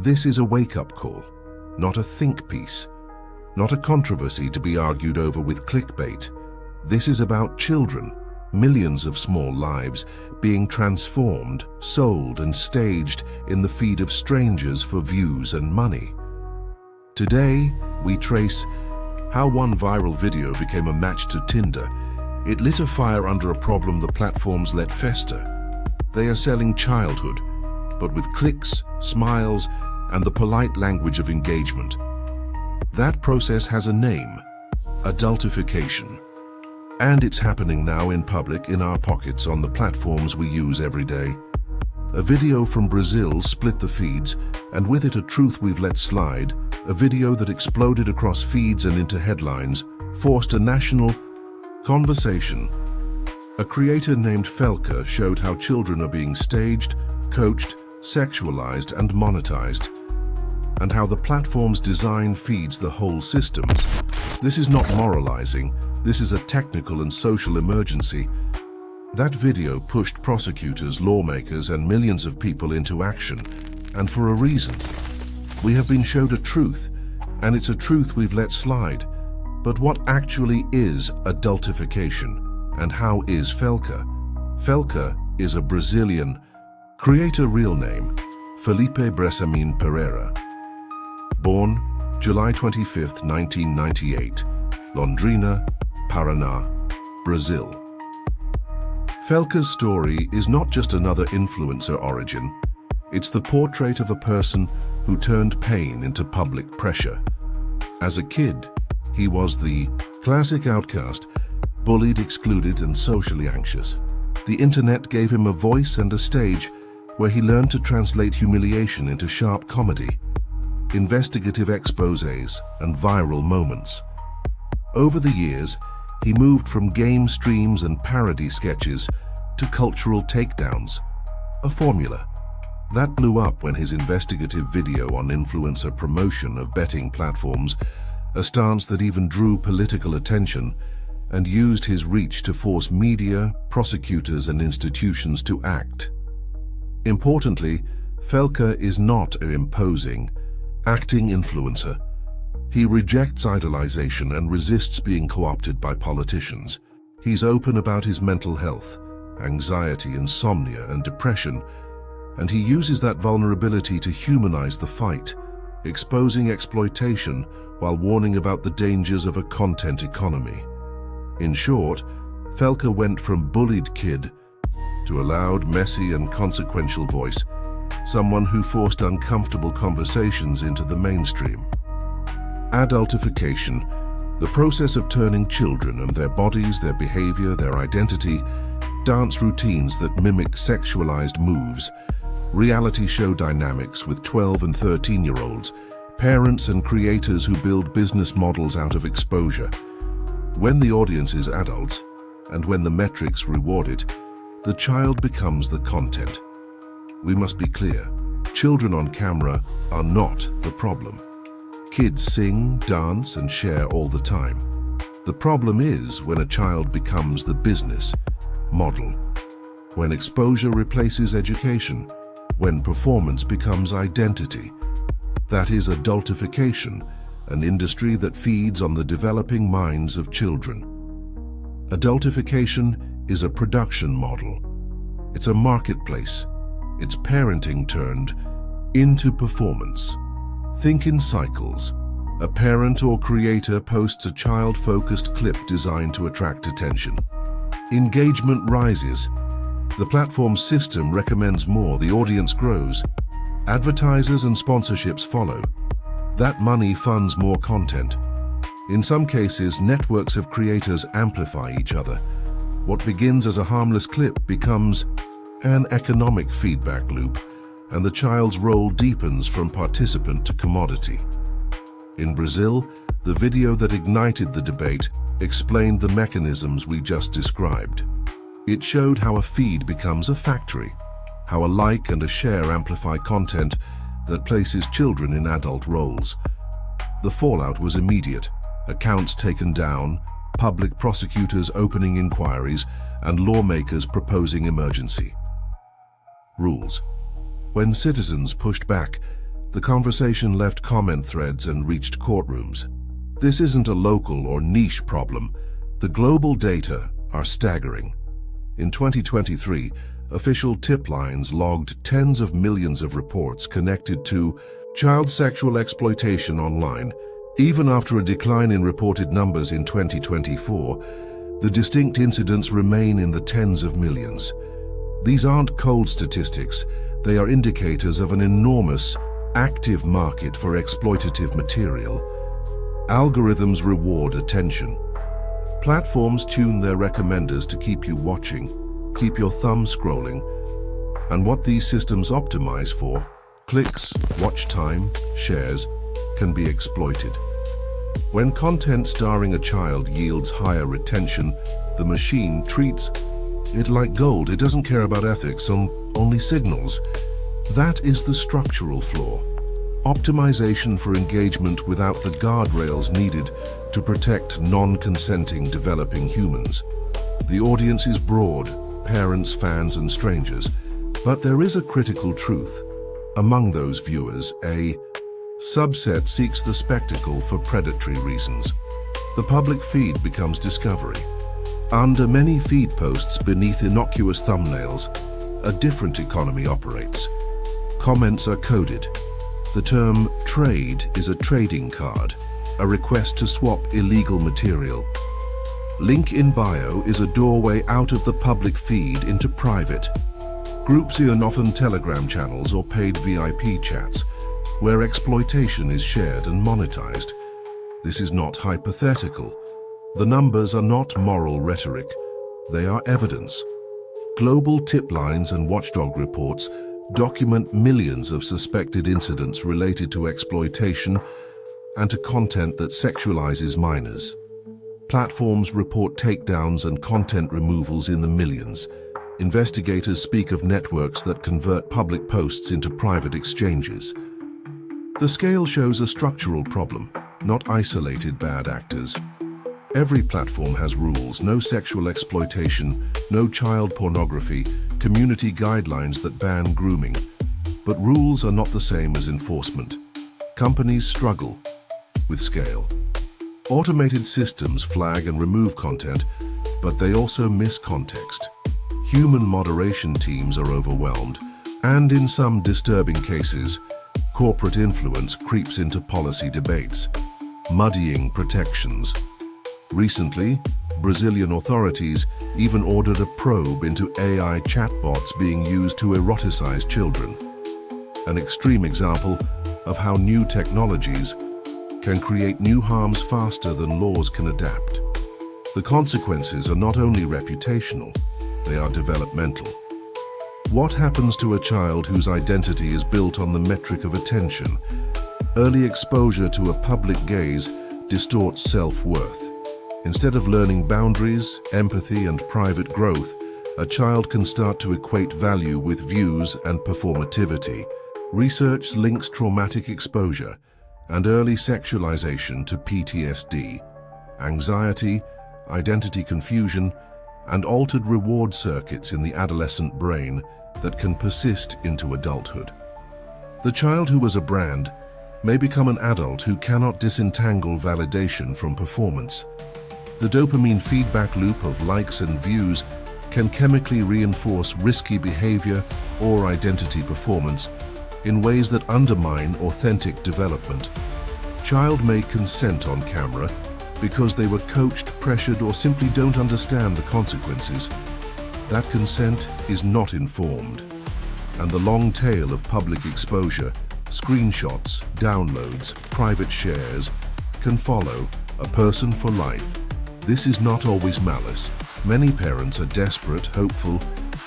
This is a wake-up call, not a think piece, not a controversy to be argued over with clickbait. This is about children, millions of small lives being transformed, sold and staged in the feed of strangers for views and money. Today, we trace how one viral video became a match to Tinder. It lit a fire under a problem the platforms let fester. They are selling childhood, but with clicks, smiles, and the polite language of engagement. That process has a name: adultification. And it's happening now in public, in our pockets, on the platforms we use every day. A video from Brazil split the feeds, and with it a truth we've let slide, a video that exploded across feeds and into headlines, forced a national conversation. A creator named Felca showed how children are being staged, coached, sexualized and monetized, and how the platform's design feeds the whole system. This is not moralizing, this is a technical and social emergency. That video pushed prosecutors, lawmakers, and millions of people into action, and for a reason. We have been showed a truth, and it's a truth we've let slide. But what actually is adultification, and how is Felca? Felca is a Brazilian creator, real name, Felipe Bressamim Pereira. Born July 25, 1998, Londrina, Paraná, Brazil. Felca's story is not just another influencer origin, it's the portrait of a person who turned pain into public pressure. As a kid, he was the classic outcast, bullied, excluded, and socially anxious. The internet gave him a voice and a stage where he learned to translate humiliation into sharp comedy, investigative exposés, and viral moments. Over the years, he moved from game streams and parody sketches to cultural takedowns, a formula that blew up when his investigative video on influencer promotion of betting platforms, a stance that even drew political attention, and used his reach to force media, prosecutors, and institutions to act. Importantly, Felca is not an imposing, acting influencer. He rejects idolization and resists being co-opted by politicians. He's open about his mental health, anxiety, insomnia, and depression, and he uses that vulnerability to humanize the fight, exposing exploitation while warning about the dangers of a content economy. In short, Felca went from bullied kid to a loud, messy, and consequential voice, someone who forced uncomfortable conversations into the mainstream. Adultification, the process of turning children and their bodies, their behavior, their identity, dance routines that mimic sexualized moves, reality show dynamics with 12 and 13-year-olds, parents and creators who build business models out of exposure. When the audience is adults, and when the metrics reward it, the child becomes the content. We must be clear, children on camera are not the problem. Kids sing, dance, and share all the time. The problem is when a child becomes the business model, when exposure replaces education, when performance becomes identity. That is adultification, an industry that feeds on the developing minds of children. Adultification is a production model. It's a marketplace. It's parenting turned into performance. Think in cycles. A parent or creator posts a child-focused clip designed to attract attention. Engagement rises. The platform system recommends more, the audience grows. Advertisers and sponsorships follow. That money funds more content. In some cases, networks of creators amplify each other. What begins as a harmless clip becomes an economic feedback loop, and the child's role deepens from participant to commodity. In Brazil, the video that ignited the debate explained the mechanisms we just described. It showed how a feed becomes a factory, how a like and a share amplify content that places children in adult roles. The fallout was immediate. Accounts taken down, public prosecutors opening inquiries, and lawmakers proposing emergency rules. When citizens pushed back, The conversation left comment threads and reached courtrooms. This isn't a local or niche problem. The global data are staggering. In 2023, official tip lines logged tens of millions of reports connected to child sexual exploitation online. Even after a decline in reported numbers in 2024, the distinct incidents remain in the tens of millions. These aren't cold statistics, they are indicators of an enormous, active market for exploitative material. Algorithms reward attention. Platforms tune their recommenders to keep you watching, keep your thumb scrolling, and what these systems optimize for, clicks, watch time, shares, can be exploited. When content starring a child yields higher retention, the machine treats it like gold. It doesn't care about ethics, only signals. That is the structural flaw. Optimization for engagement without the guardrails needed to protect non-consenting developing humans. The audience is broad, parents, fans, and strangers. But there is a critical truth. Among those viewers, a subset seeks the spectacle for predatory reasons. The public feed becomes discovery. Under many feed posts beneath innocuous thumbnails, a different economy operates. Comments are coded. The term trade is a trading card, a request to swap illegal material. Link in bio is a doorway out of the public feed into private. Groups in often Telegram channels or paid VIP chats, where exploitation is shared and monetized. This is not hypothetical. The numbers are not moral rhetoric. They are evidence. Global tip lines and watchdog reports document millions of suspected incidents related to exploitation and to content that sexualizes minors. Platforms report takedowns and content removals in the millions. Investigators speak of networks that convert public posts into private exchanges. The scale shows a structural problem, not isolated bad actors. Every platform has rules: no sexual exploitation, no child pornography, community guidelines that ban grooming. But rules are not the same as enforcement. Companies struggle with scale. Automated systems flag and remove content, but they also miss context. Human moderation teams are overwhelmed, and in some disturbing cases, corporate influence creeps into policy debates, muddying protections. Recently, Brazilian authorities even ordered a probe into AI chatbots being used to eroticize children. An extreme example of how new technologies can create new harms faster than laws can adapt. The consequences are not only reputational, they are developmental. What happens to a child whose identity is built on the metric of attention? Early exposure to a public gaze distorts self-worth. Instead of learning boundaries, empathy, and private growth, a child can start to equate value with views and performativity. Research links traumatic exposure and early sexualization to PTSD, anxiety, identity confusion, and altered reward circuits in the adolescent brain that can persist into adulthood. The child who was a brand may become an adult who cannot disentangle validation from performance. The dopamine feedback loop of likes and views can chemically reinforce risky behavior or identity performance in ways that undermine authentic development. Child may consent on camera because they were coached, pressured, or simply don't understand the consequences. That consent is not informed, and the long tail of public exposure, screenshots, downloads, private shares, can follow a person for life. This is not always malice. Many parents are desperate, hopeful,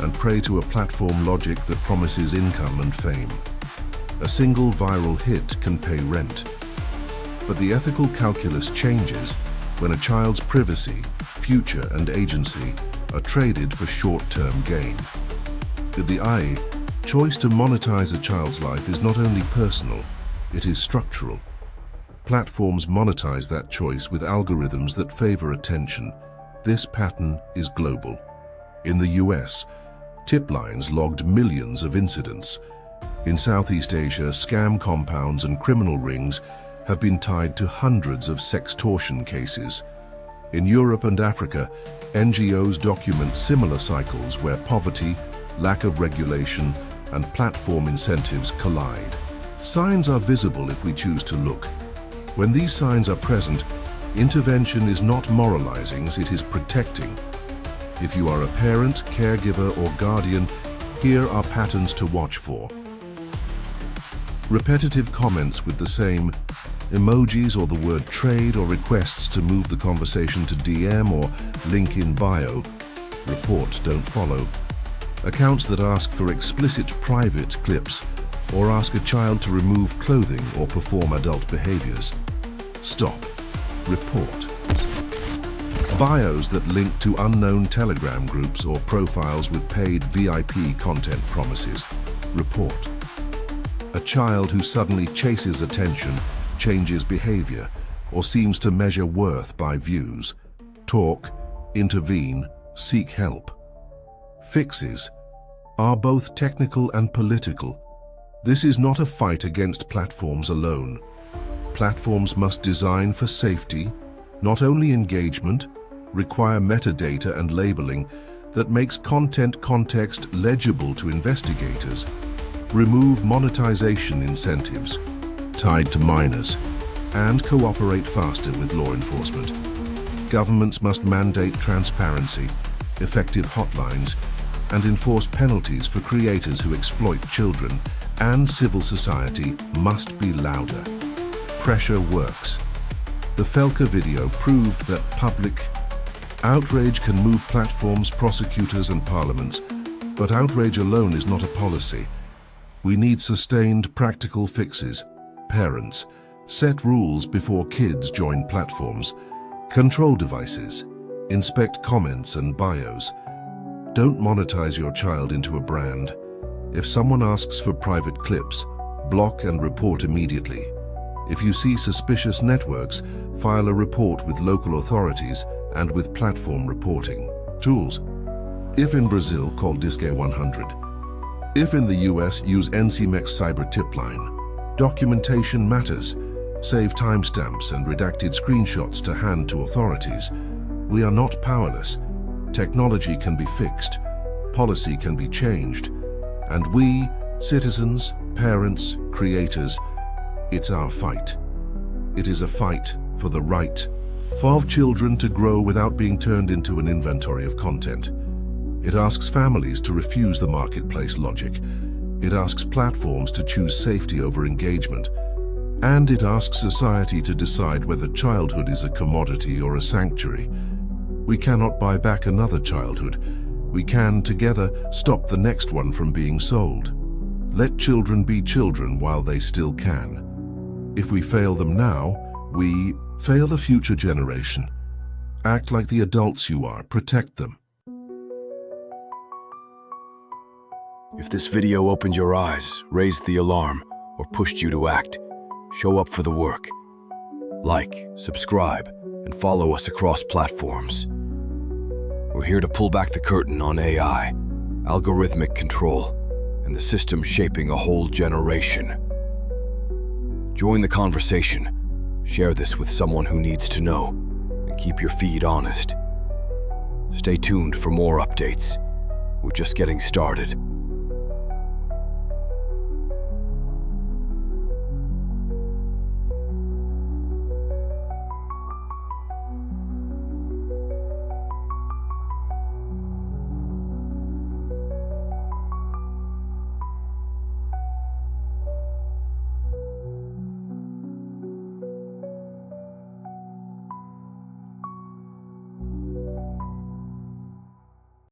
and prey to a platform logic that promises income and fame. A single viral hit can pay rent. But the ethical calculus changes when a child's privacy, future, and agency are traded for short-term gain. In the eye, choice to monetize a child's life is not only personal, it is structural. Platforms monetize that choice with algorithms that favor attention. This pattern is global. In the US, tip lines logged millions of incidents. In Southeast Asia, scam compounds and criminal rings have been tied to hundreds of sextortion cases. In Europe and Africa, NGOs document similar cycles where poverty, lack of regulation, and platform incentives collide. Signs are visible if we choose to look. When these signs are present, intervention is not moralizing, it is protecting. If you are a parent, caregiver, or guardian, here are patterns to watch for. Repetitive comments with the same emojis or the word trade, or requests to move the conversation to DM or link in bio. Report, don't follow. Accounts that ask for explicit private clips or ask a child to remove clothing or perform adult behaviors. Stop. Report. Bios that link to unknown Telegram groups or profiles with paid VIP content promises. Report. A child who suddenly chases attention, changes behavior, or seems to measure worth by views. Talk, intervene, seek help. Fixes are both technical and political. This is not a fight against platforms alone. Platforms must design for safety, not only engagement, require metadata and labeling that makes content context legible to investigators, remove monetization incentives tied to minors, and cooperate faster with law enforcement. Governments must mandate transparency, effective hotlines, and enforce penalties for creators who exploit children, and civil society must be louder. Pressure works. The Felca video proved that public outrage can move platforms, prosecutors, and parliaments, but outrage alone is not a policy. We need sustained practical fixes. Parents, set rules before kids join platforms. Control devices. Inspect comments and bios. Don't monetize your child into a brand. If someone asks for private clips, block and report immediately. If you see suspicious networks, file a report with local authorities and with platform reporting. Tools. If in Brazil, call Disque 100. If in the US, use NCMEX Cyber Tipline. Documentation matters. Save timestamps and redacted screenshots to hand to authorities. We are not powerless. Technology can be fixed. Policy can be changed. And we, citizens, parents, creators, it's our fight. It is a fight for the right for children to grow without being turned into an inventory of content. It asks families to refuse the marketplace logic. It asks platforms to choose safety over engagement. And it asks society to decide whether childhood is a commodity or a sanctuary. We cannot buy back another childhood. We can, together, stop the next one from being sold. Let children be children while they still can. If we fail them now, we fail a future generation. Act like the adults you are. Protect them. If this video opened your eyes, raised the alarm, or pushed you to act, show up for the work. Like, subscribe, and follow us across platforms. We're here to pull back the curtain on AI, algorithmic control, and the system shaping a whole generation. Join the conversation. Share this with someone who needs to know, and keep your feed honest. Stay tuned for more updates. We're just getting started.